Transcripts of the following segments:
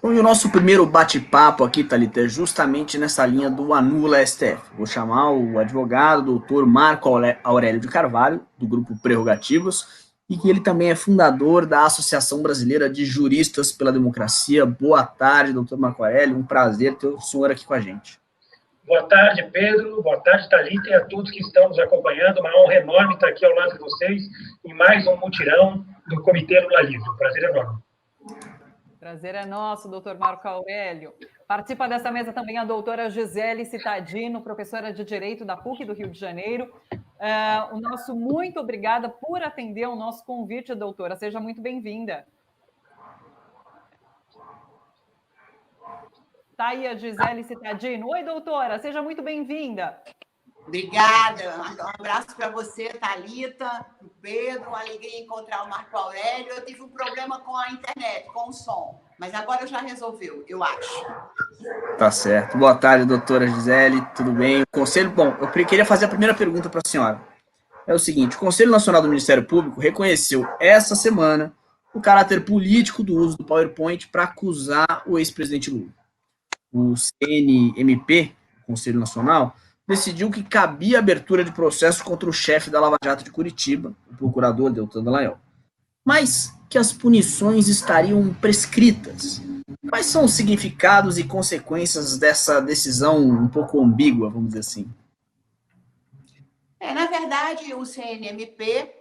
Bom, e o nosso primeiro bate-papo aqui, Thalita, é justamente nessa linha do Anula STF. Vou chamar o advogado, doutor Marco Aurélio de Carvalho, do grupo Prerrogativas, e que ele também é fundador da Associação Brasileira de Juristas pela Democracia. Boa tarde, doutor Marco Aurélio, um prazer ter o senhor aqui com a gente. Boa tarde, Pedro. Boa tarde, Thalita, e a todos que estão nos acompanhando. Uma honra enorme estar aqui ao lado de vocês em mais um mutirão do Comitê Lula Livre. Um prazer enorme. Prazer é nosso, doutor Marco Aurélio. Participa dessa mesa também a doutora Gisele Cittadino, professora de Direito da PUC do Rio de Janeiro. O nosso muito obrigada por atender ao nosso convite, doutora. Seja muito bem-vinda. Está aí a Gisele Cittadino. Oi, doutora, seja muito bem-vinda. Obrigada. Um abraço para você, Thalita, para o Pedro. Uma alegria encontrar o Marco Aurélio. Eu tive um problema com a internet, com o som, mas agora já resolveu, eu acho. Tá certo. Boa tarde, doutora Gisele, tudo bem? O Conselho, bom, eu queria fazer a primeira pergunta para a senhora. É o seguinte, o Conselho Nacional do Ministério Público reconheceu essa semana o caráter político do uso do PowerPoint para acusar o ex-presidente Lula. O CNMP, Conselho Nacional, decidiu que cabia abertura de processo contra o chefe da Lava Jato de Curitiba, o procurador Deltan Dallagnol, mas que as punições estariam prescritas. Quais são os significados e consequências dessa decisão um pouco ambígua, vamos dizer assim? Na verdade, o CNMP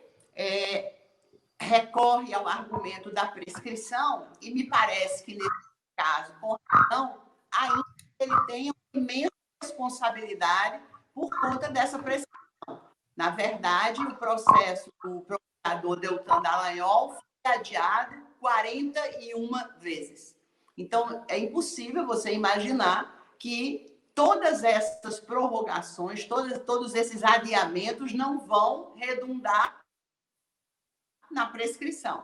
recorre ao argumento da prescrição e me parece que, nesse caso, com razão, ainda ele tem uma imensa responsabilidade por conta dessa prescrição. Na verdade, o processo do procurador Deltan Dallagnol foi adiado 41 vezes. Então, é impossível você imaginar que todas essas prorrogações, todos esses adiamentos não vão redundar na prescrição.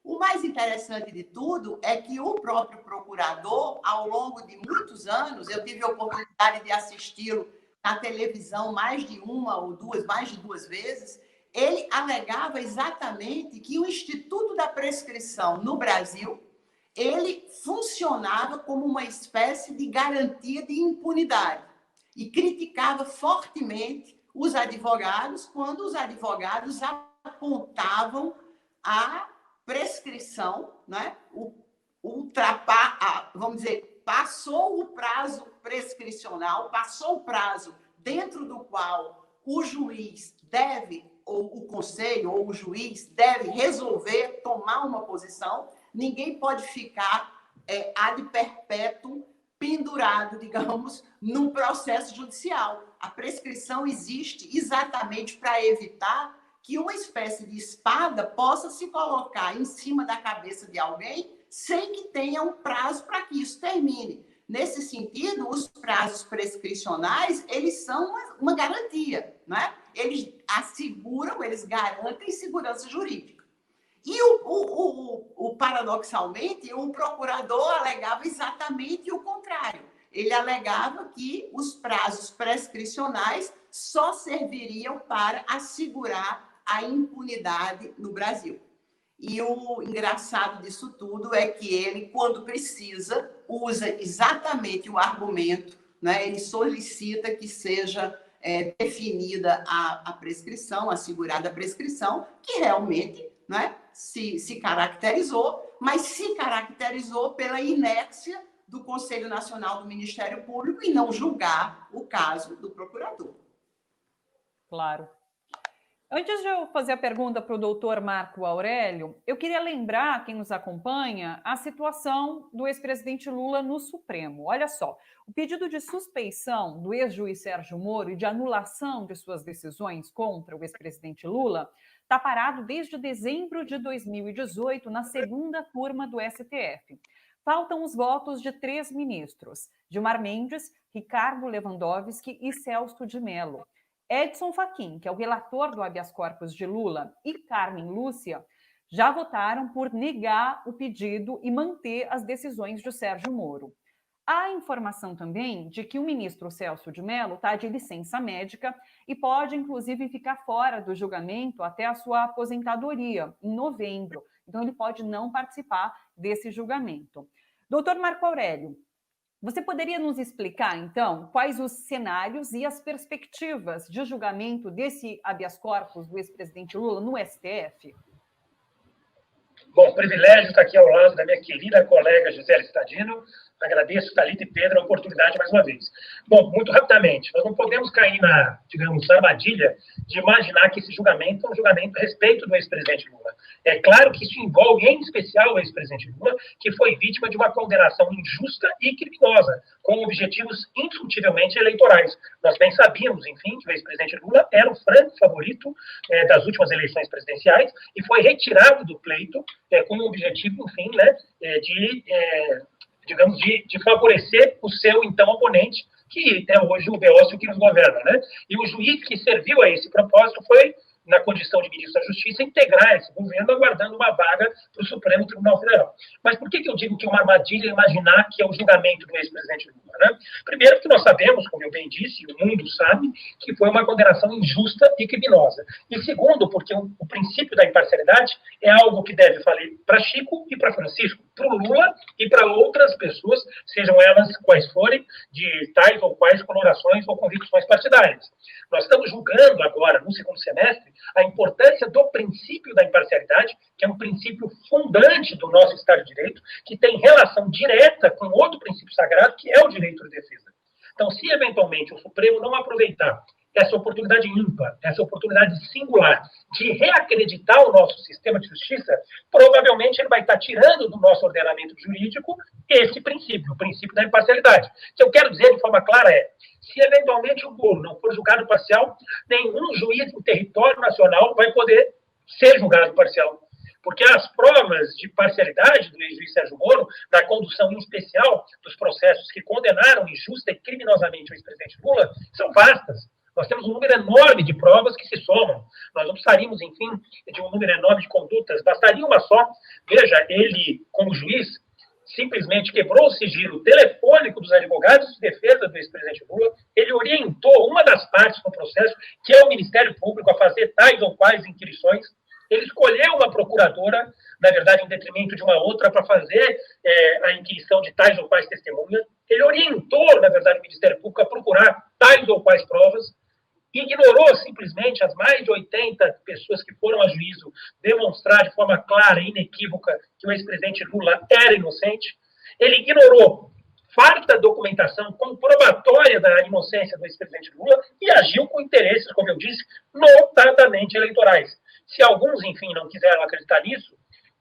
O mais interessante de tudo é que o próprio procurador, ao longo de muitos anos, eu tive a oportunidade de assisti-lo na televisão mais de duas vezes, ele alegava exatamente que o Instituto da Prescrição no Brasil, ele funcionava como uma espécie de garantia de impunidade e criticava fortemente os advogados quando os advogados apontavam a prescrição, né? Vamos dizer, passou o prazo prescricional, passou o prazo dentro do qual o juiz deve, ou o conselho, ou o juiz deve resolver, tomar uma posição. Ninguém pode ficar ad perpétuo pendurado, digamos, num processo judicial. A prescrição existe exatamente para evitar que uma espécie de espada possa se colocar em cima da cabeça de alguém sem que tenha um prazo para que isso termine. Nesse sentido, os prazos prescricionais, eles são uma garantia, né? Eles asseguram, eles garantem segurança jurídica. E, paradoxalmente, o procurador alegava exatamente o contrário. Ele alegava que os prazos prescricionais só serviriam para assegurar a impunidade no Brasil. E o engraçado disso tudo é que ele, quando precisa, usa exatamente o argumento, né? Ele solicita que seja definida a prescrição, assegurada a prescrição, que realmente, né, se caracterizou, mas se caracterizou pela inércia do Conselho Nacional do Ministério Público e não julgar o caso do procurador. Claro. Antes de eu fazer a pergunta para o doutor Marco Aurélio, eu queria lembrar quem nos acompanha a situação do ex-presidente Lula no Supremo. Olha só, o pedido de suspeição do ex-juiz Sérgio Moro e de anulação de suas decisões contra o ex-presidente Lula está parado desde dezembro de 2018, na segunda turma do STF. Faltam os votos de 3 ministros, Gilmar Mendes, Ricardo Lewandowski e Celso de Mello. Edson Fachin, que é o relator do habeas corpus de Lula, e Carmen Lúcia já votaram por negar o pedido e manter as decisões de Sérgio Moro. Há informação também de que o ministro Celso de Mello está de licença médica e pode, inclusive, ficar fora do julgamento até a sua aposentadoria, em novembro. Então, ele pode não participar desse julgamento. Doutor Marco Aurélio, você poderia nos explicar, então, quais os cenários e as perspectivas de julgamento desse habeas corpus do ex-presidente Lula no STF? Bom, privilégio estar aqui ao lado da minha querida colega Gisele Stadino. Agradeço, Thalita e Pedro, a oportunidade mais uma vez. Bom, muito rapidamente, nós não podemos cair na, digamos, armadilha de imaginar que esse julgamento é um julgamento a respeito do ex-presidente Lula. É claro que isso envolve, em especial, o ex-presidente Lula, que foi vítima de uma condenação injusta e criminosa, com objetivos indiscutivelmente eleitorais. Nós bem sabíamos, enfim, que o ex-presidente Lula era o franco favorito das últimas eleições presidenciais e foi retirado do pleito com o objetivo, enfim, né, de favorecer o seu, então, oponente, que é hoje o Beócio que nos governa, né? E o juiz que serviu a esse propósito foi, na condição de ministro da Justiça, integrar esse governo, aguardando uma vaga para o Supremo Tribunal Federal. Mas por que eu digo que é uma armadilha imaginar que é o julgamento do ex-presidente Lula, né? Primeiro, porque nós sabemos, como eu bem disse, e o mundo sabe, que foi uma condenação injusta e criminosa. E segundo, porque o princípio da imparcialidade é algo que deve valer para Chico e para Francisco, para o Lula e para outras pessoas, sejam elas quais forem, de tais ou quais colorações ou convicções partidárias. Nós estamos julgando agora, no segundo semestre, a importância do princípio da imparcialidade, que é um princípio fundante do nosso Estado de Direito, que tem relação direta com outro princípio sagrado, que é o direito de defesa. Então, se eventualmente o Supremo não aproveitar essa oportunidade ímpar, essa oportunidade singular de reacreditar o nosso sistema de justiça, provavelmente ele vai estar tirando do nosso ordenamento jurídico esse princípio, o princípio da imparcialidade. O que eu quero dizer de forma clara é, se eventualmente o Moro não for julgado parcial, nenhum juiz do território nacional vai poder ser julgado parcial. Porque as provas de parcialidade do ex-juiz Sérgio Moro, na condução em especial dos processos que condenaram injusta e criminosamente o ex-presidente Lula, são vastas. Nós temos um número enorme de provas que se somam. Nós não precisaríamos, enfim, de um número enorme de condutas. Bastaria uma só. Veja, ele, como juiz, simplesmente quebrou o sigilo telefônico dos advogados de defesa do ex-presidente Lula. Ele orientou uma das partes no processo, que é o Ministério Público, a fazer tais ou quais inquirições. Ele escolheu uma procuradora, na verdade, em detrimento de uma outra, para fazer a inquirição de tais ou quais testemunhas. Ele orientou, na verdade, o Ministério Público a procurar tais ou quais provas. Ignorou simplesmente as mais de 80 pessoas que foram a juízo demonstrar de forma clara e inequívoca que o ex-presidente Lula era inocente. Ele ignorou farta documentação comprobatória da inocência do ex-presidente Lula e agiu com interesses, como eu disse, notadamente eleitorais. Se alguns, enfim, não quiseram acreditar nisso,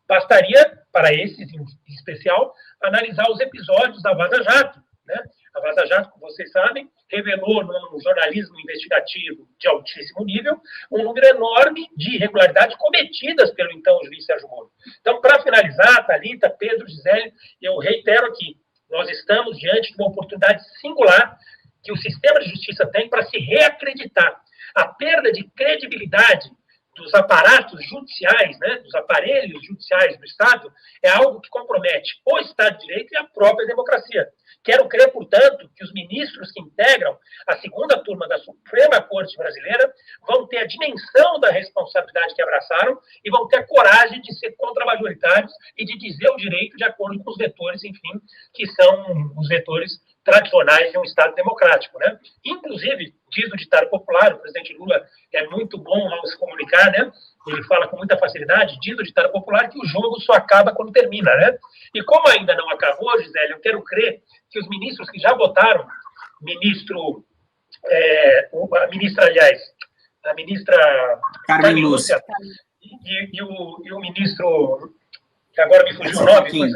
bastaria, para esses em especial, analisar os episódios da Vaza Jato, né? A Vaza Jato, como vocês sabem, revelou num jornalismo investigativo de altíssimo nível um número enorme de irregularidades cometidas pelo então juiz Sérgio Moro. Então, para finalizar, Thalita, Pedro, Gisele, eu reitero aqui, nós estamos diante de uma oportunidade singular que o sistema de justiça tem para se reacreditar. A perda de credibilidade dos aparatos judiciais, né, dos aparelhos judiciais do Estado, é algo que compromete o Estado de Direito e a própria democracia. Quero crer, portanto, que os ministros que integram a segunda turma da Suprema Corte Brasileira vão ter a dimensão da responsabilidade que abraçaram e vão ter a coragem de ser contramajoritários e de dizer o direito de acordo com os vetores, enfim, que são os vetores tradicionais de um Estado democrático, né? Inclusive, diz o ditado popular, o presidente Lula é muito bom ao se comunicar, né? Ele fala com muita facilidade, diz o ditado popular que o jogo só acaba quando termina, né? E como ainda não acabou, Gisele, eu quero crer que os ministros que já votaram, a ministra Carmen Lúcia e o ministro, que agora me fugiu o nome,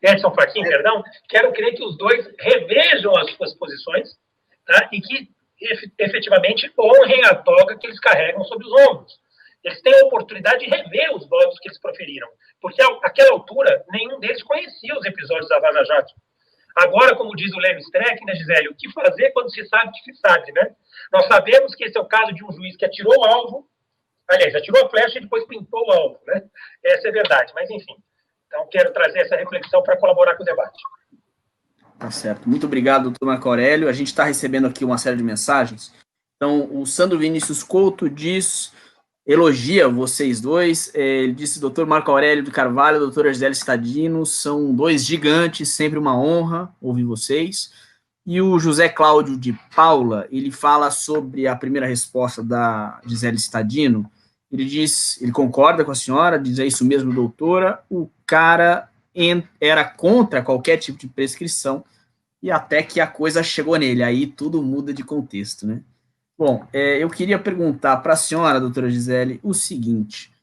Edson Fachin, perdão, quero crer que os dois revejam as suas posições, tá? E que efetivamente honrem a toga que eles carregam sobre os ombros. Eles têm a oportunidade de rever os votos que eles proferiram, porque àquela altura nenhum deles conhecia os episódios da Vaza Jato. Agora, como diz o Leme Streck, né, Gisele, o que fazer quando se sabe que se sabe, né? Nós sabemos que esse é o caso de um juiz que atirou o alvo, aliás, atirou a flecha e depois pintou o alvo, né? Essa é a verdade, mas enfim. Então, quero trazer essa reflexão para colaborar com o debate. Tá certo. Muito obrigado, doutor Marco Aurélio. A gente está recebendo aqui uma série de mensagens. Então, o Sandro Vinícius Couto diz elogia vocês dois. Ele disse: doutor Marco Aurélio de Carvalho, doutora Gisele Stadino, são dois gigantes, sempre uma honra ouvir vocês. E o José Cláudio de Paula, ele fala sobre a primeira resposta da Gisele Stadino. Ele diz, ele concorda com a senhora, diz: é isso mesmo, doutora, o cara era contra qualquer tipo de prescrição, e até que a coisa chegou nele, aí tudo muda de contexto, né? Bom, eu queria perguntar para a senhora, doutora Gisele, o seguinte: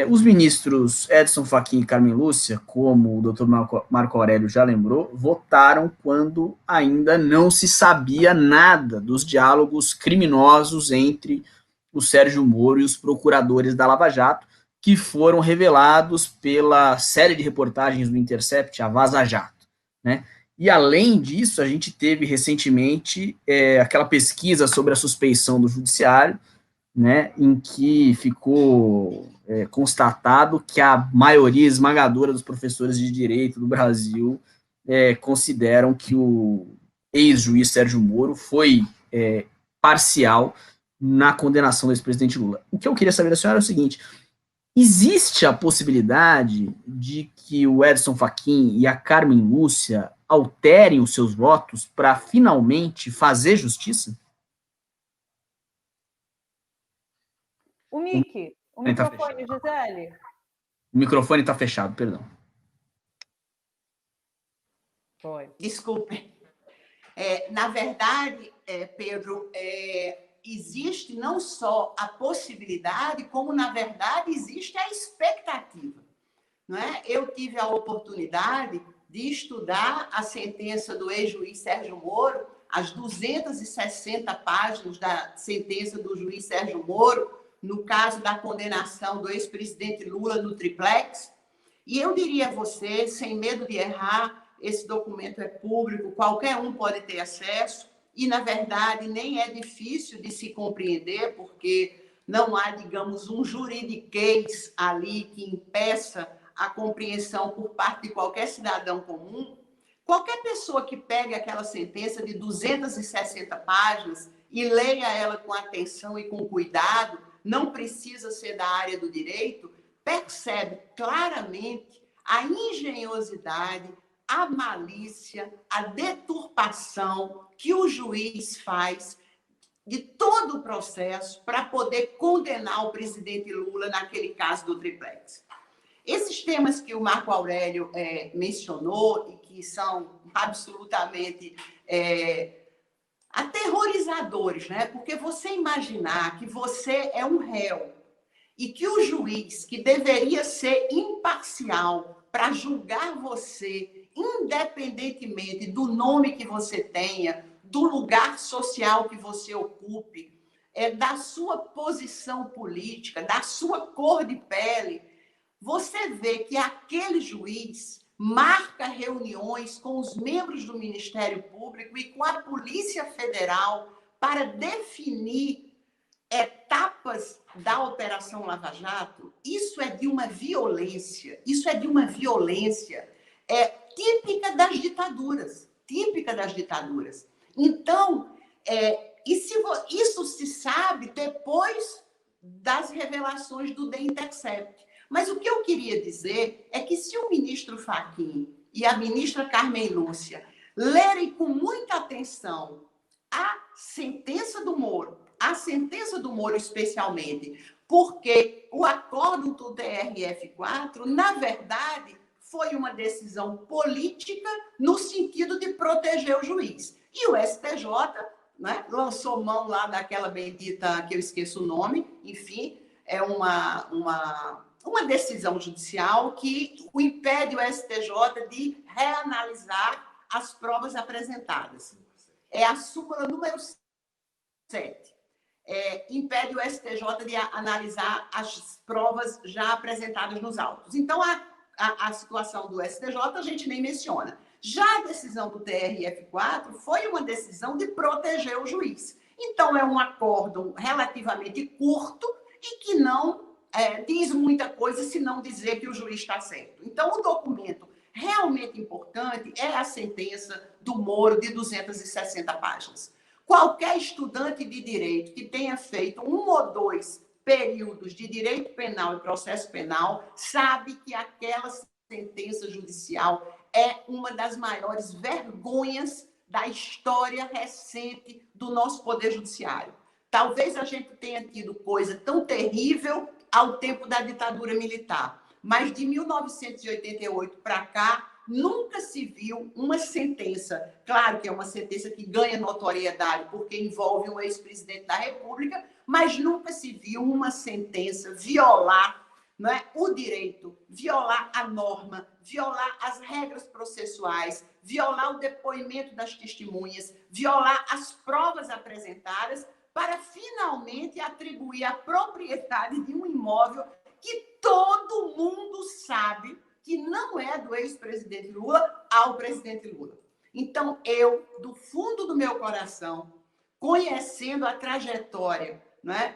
os ministros Edson Fachin e Carmen Lúcia, como o doutor Marco Aurélio já lembrou, votaram quando ainda não se sabia nada dos diálogos criminosos entre o Sérgio Moro e os procuradores da Lava Jato, que foram revelados pela série de reportagens do Intercept, a Vaza Jato, né? E, além disso, a gente teve recentemente aquela pesquisa sobre a suspeição do judiciário, né, em que ficou constatado que a maioria esmagadora dos professores de direito do Brasil consideram que o ex-juiz Sérgio Moro foi parcial na condenação do ex-presidente Lula. O que eu queria saber da senhora é o seguinte: existe a possibilidade de que o Edson Fachin e a Carmen Lúcia alterem os seus votos para finalmente fazer justiça? O Mickey, o microfone, Gisele. O microfone está fechado, perdão. Foi. Desculpe. Na verdade, Pedro, existe não só a possibilidade, como, na verdade, existe a expectativa. Não é? Eu tive a oportunidade de estudar a sentença do ex-juiz Sérgio Moro, as 260 páginas da sentença do juiz Sérgio Moro, no caso da condenação do ex-presidente Lula no triplex. E eu diria a você, sem medo de errar, esse documento é público, qualquer um pode ter acesso, e, na verdade, nem é difícil de se compreender, porque não há, digamos, um juridiquês ali que impeça a compreensão por parte de qualquer cidadão comum. Qualquer pessoa que pegue aquela sentença de 260 páginas e leia ela com atenção e com cuidado, não precisa ser da área do direito, percebe claramente a engenhosidade, a malícia, a deturpação que o juiz faz de todo o processo para poder condenar o presidente Lula naquele caso do triplex. Esses temas que o Marco Aurélio mencionou e que são absolutamente aterrorizadores, né? Porque você imaginar que você é um réu e que o juiz, que deveria ser imparcial para julgar você, independentemente do nome que você tenha, do lugar social que você ocupe, da sua posição política, da sua cor de pele, você vê que aquele juiz marca reuniões com os membros do Ministério Público e com a Polícia Federal para definir etapas da Operação Lava Jato. Isso é de uma violência, típica das ditaduras, Então, isso se sabe depois das revelações do The Intercept. Mas o que eu queria dizer é que se o ministro Fachin e a ministra Carmen Lúcia lerem com muita atenção a sentença do Moro especialmente, porque o acordo do TRF4, na verdade, foi uma decisão política no sentido de proteger o juiz. E o STJ, né, lançou mão lá daquela bendita, que eu esqueço o nome, enfim, é uma decisão judicial que o impede o STJ de reanalisar as provas apresentadas. É a súmula número 7. Impede o STJ de analisar as provas já apresentadas nos autos. Então, a situação do STJ a gente nem menciona. Já a decisão do TRF4 foi uma decisão de proteger o juiz. Então, é um acórdão relativamente curto e que não diz muita coisa se não dizer que o juiz está certo. Então, o documento realmente importante é a sentença do Moro de 260 páginas. Qualquer estudante de direito que tenha feito 1 ou 2 períodos de direito penal e processo penal sabe que aquela sentença judicial é uma das maiores vergonhas da história recente do nosso Poder Judiciário. Talvez a gente tenha tido coisa tão terrível ao tempo da ditadura militar, mas de 1988 para cá, nunca se viu uma sentença, claro que é uma sentença que ganha notoriedade porque envolve um ex-presidente da República, mas nunca se viu uma sentença violar, não é, o direito, violar a norma, violar as regras processuais, violar o depoimento das testemunhas, violar as provas apresentadas para finalmente atribuir a propriedade de um imóvel que todo mundo sabe que não é do ex-presidente Lula ao presidente Lula. Então, eu, do fundo do meu coração, conhecendo a trajetória, não é?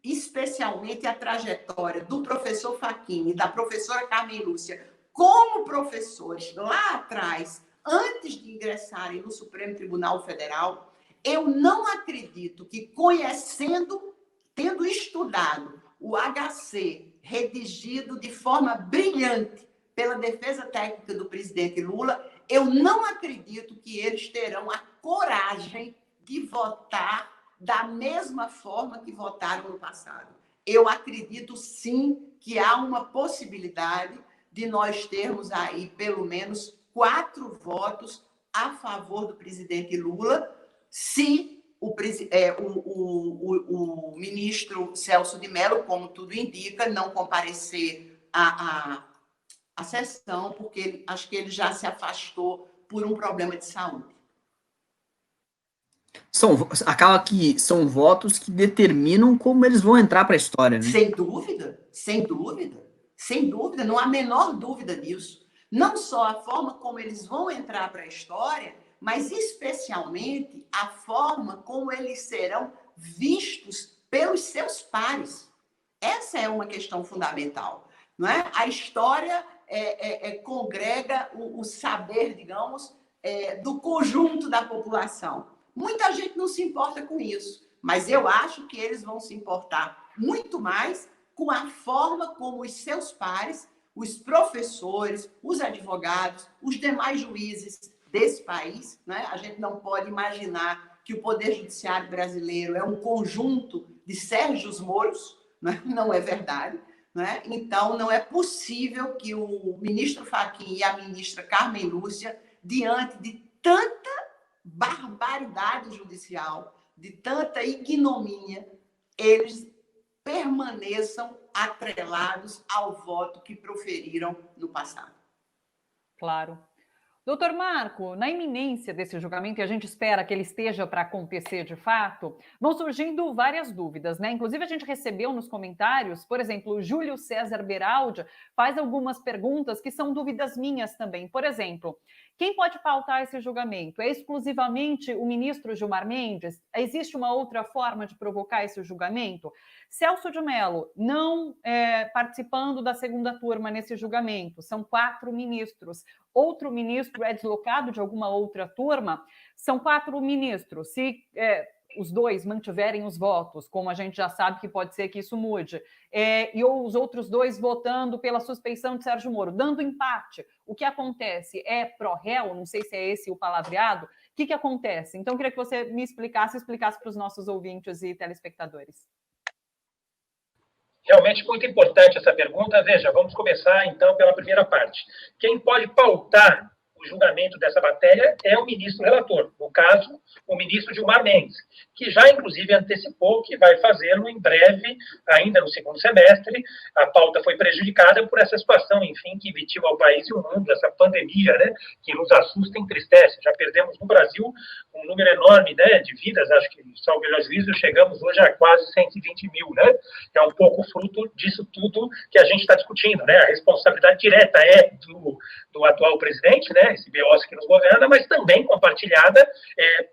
Especialmente a trajetória do professor Fachin e da professora Carmen Lúcia, como professores lá atrás, antes de ingressarem no Supremo Tribunal Federal, eu não acredito que, conhecendo, tendo estudado o HC redigido de forma brilhante pela defesa técnica do presidente Lula, eu não acredito que eles terão a coragem de votar da mesma forma que votaram no passado. Eu acredito, sim, que há uma possibilidade de nós termos aí, pelo menos, 4 votos a favor do presidente Lula, se o ministro Celso de Mello, como tudo indica, não comparecer à sessão, porque acho que ele já se afastou por um problema de saúde. Acaba que são votos que determinam como eles vão entrar para a história, né? Sem dúvida, sem dúvida, sem dúvida, não há a menor dúvida disso. Não só a forma como eles vão entrar para a história, mas especialmente a forma como eles serão vistos pelos seus pares. Essa é uma questão fundamental, não é? A história congrega o saber, digamos, do conjunto da população. Muita gente não se importa com isso, mas eu acho que eles vão se importar muito mais com a forma como os seus pares, os professores, os advogados, os demais juízes desse país, né? A gente não pode imaginar que o Poder Judiciário brasileiro é um conjunto de Sérgios Moros, né? Não é verdade, né? Então, não é possível que o ministro Fachin e a ministra Carmen Lúcia, diante de tanta barbaridade judicial, de tanta ignomínia, eles permaneçam atrelados ao voto que proferiram no passado. Claro. Doutor Marco, na iminência desse julgamento, e a gente espera que ele esteja para acontecer de fato, vão surgindo várias dúvidas, né? Inclusive, a gente recebeu nos comentários, por exemplo, o Júlio César Beraldi faz algumas perguntas que são dúvidas minhas também. Por exemplo, quem pode pautar esse julgamento? É exclusivamente o ministro Gilmar Mendes? Existe uma outra forma de provocar esse julgamento? Celso de Mello, não participando da segunda turma nesse julgamento, são 4 ministros. Outro ministro é deslocado de alguma outra turma, são 4 ministros. Se os 2 mantiverem os votos, como a gente já sabe que pode ser que isso mude, e os outros 2 votando pela suspeição de Sérgio Moro, dando empate, o que acontece? É pró-réu? Não sei se é esse o palavreado. O que acontece? Então, eu queria que você me explicasse para os nossos ouvintes e telespectadores. Realmente muito importante essa pergunta. Veja, vamos começar então pela primeira parte. Quem pode pautar o julgamento dessa matéria é o ministro relator, no caso, o ministro Gilmar Mendes, que já, inclusive, antecipou que vai fazê-lo em breve, ainda no segundo semestre. A pauta foi prejudicada por essa situação, enfim, que vitima o país e o mundo, essa pandemia, né, que nos assusta e entristece. Já perdemos no Brasil um número enorme, né, de vidas, acho que, salvo melhor juízo, chegamos hoje a quase 120 mil, né? É um pouco fruto disso tudo que a gente está discutindo, né? A responsabilidade direta é do atual presidente, né, esse BOS que nos governa, mas também compartilhada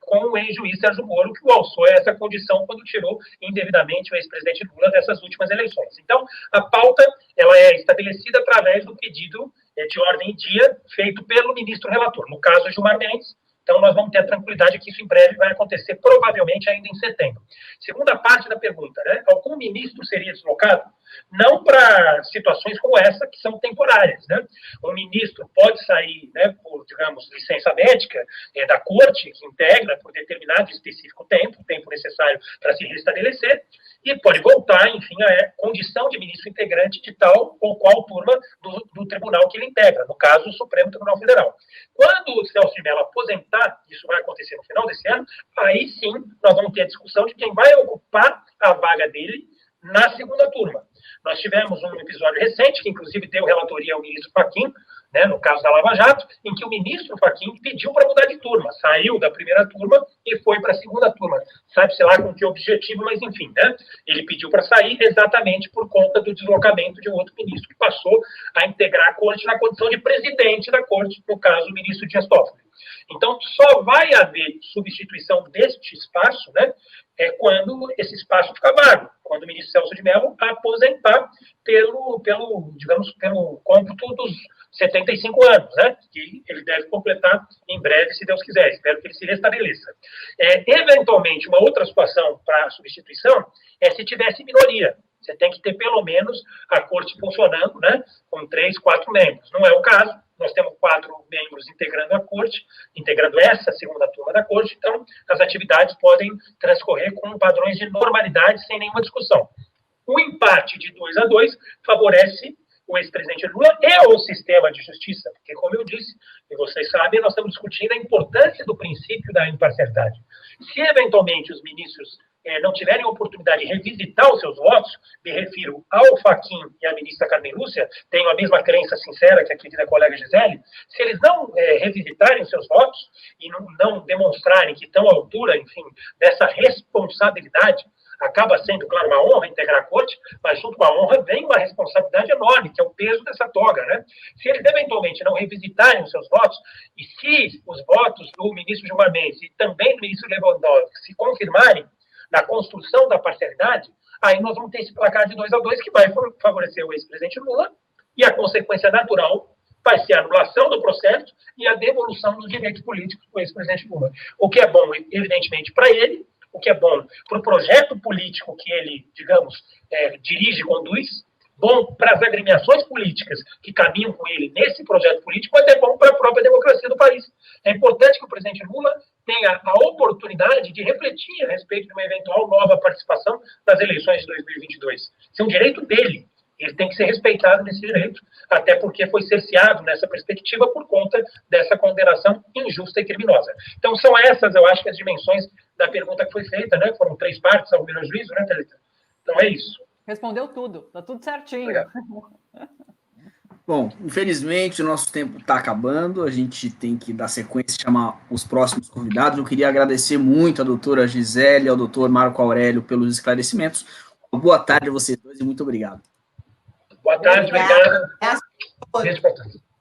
com o ex-juiz Sérgio Moro, que o alçou a essa condição quando tirou indevidamente o ex-presidente Lula dessas últimas eleições. Então, a pauta ela é estabelecida através do pedido de ordem em dia feito pelo ministro relator, no caso, Gilmar Mendes, Então, nós vamos ter a tranquilidade que isso em breve vai acontecer, provavelmente ainda em setembro. Segunda parte da pergunta, né? Algum ministro seria deslocado? Não para situações como essa, que são temporárias, né? O ministro pode sair, né, por, digamos, licença médica da corte, que integra por determinado específico tempo, o tempo necessário para se restabelecer, e pode voltar, enfim, à condição de ministro integrante de tal ou qual turma do tribunal que ele integra, no caso, o Supremo Tribunal Federal. Quando o Celso de Mello aposentar, isso vai acontecer no final desse ano, aí sim nós vamos ter a discussão de quem vai ocupar a vaga dele na segunda turma. Nós tivemos um episódio recente, que inclusive deu relatoria ao ministro Fachin, né, no caso da Lava Jato, em que o ministro Fachin pediu para mudar de turma, saiu da primeira turma e foi para a segunda turma. Sabe-se lá com que objetivo, mas enfim, né? Ele pediu para sair exatamente por conta do deslocamento de um outro ministro que passou a integrar a corte na condição de presidente da corte, no caso, o ministro Dias Toffoli. Então, só vai haver substituição deste espaço, né, quando esse espaço ficar vago, quando o ministro Celso de Mello aposentar pelo cômputo dos 75 anos, né, que ele deve completar em breve, se Deus quiser. Espero que ele se restabeleça. Eventualmente, uma outra situação para substituição é se tivesse minoria. Você tem que ter, pelo menos, a corte funcionando, né, com 3, 4 membros. Não é o caso. Nós temos 4 membros integrando a corte, integrando essa segunda turma da corte, então as atividades podem transcorrer com padrões de normalidade sem nenhuma discussão. O empate de 2-2 favorece o ex-presidente Lula e o sistema de justiça, porque, como eu disse, e vocês sabem, nós estamos discutindo a importância do princípio da imparcialidade. Se, eventualmente, os ministros não tiverem a oportunidade de revisitar os seus votos, me refiro ao Fachin e à ministra Carmen Lúcia, tenho a mesma crença sincera que a querida colega Gisele, se eles não revisitarem os seus votos e não demonstrarem que estão à altura, enfim, dessa responsabilidade, acaba sendo, claro, uma honra integrar a corte, mas junto com a honra vem uma responsabilidade enorme, que é o peso dessa toga, né? Se eles eventualmente não revisitarem os seus votos, e se os votos do ministro Gilmar Mendes e também do ministro Lewandowski se confirmarem na construção da parcialidade, aí nós vamos ter esse placar de 2-2 que vai favorecer o ex-presidente Lula, e a consequência natural vai ser a anulação do processo e a devolução dos direitos políticos do ex-presidente Lula. O que é bom, evidentemente, para ele, o que é bom para o projeto político que ele, digamos, dirige e conduz, bom para as agremiações políticas que caminham com ele nesse projeto político, mas é bom para a própria democracia do país. É importante que o presidente Lula tenha a oportunidade de refletir a respeito de uma eventual nova participação nas eleições de 2022. Isso é um direito dele. Ele tem que ser respeitado nesse direito, até porque foi cerceado nessa perspectiva por conta dessa condenação injusta e criminosa. Então, são essas, eu acho, as dimensões da pergunta que foi feita, né? Foram 3 partes, ao meu juízo, né, Thalita? Então, é isso. Respondeu tudo, tá tudo certinho. Obrigado. Bom, infelizmente o nosso tempo está acabando, a gente tem que dar sequência e chamar os próximos convidados. Eu queria agradecer muito à doutora Gisele e ao doutor Marco Aurélio pelos esclarecimentos. Boa tarde a vocês dois e muito obrigado. Boa tarde, obrigado. Beijo para todos.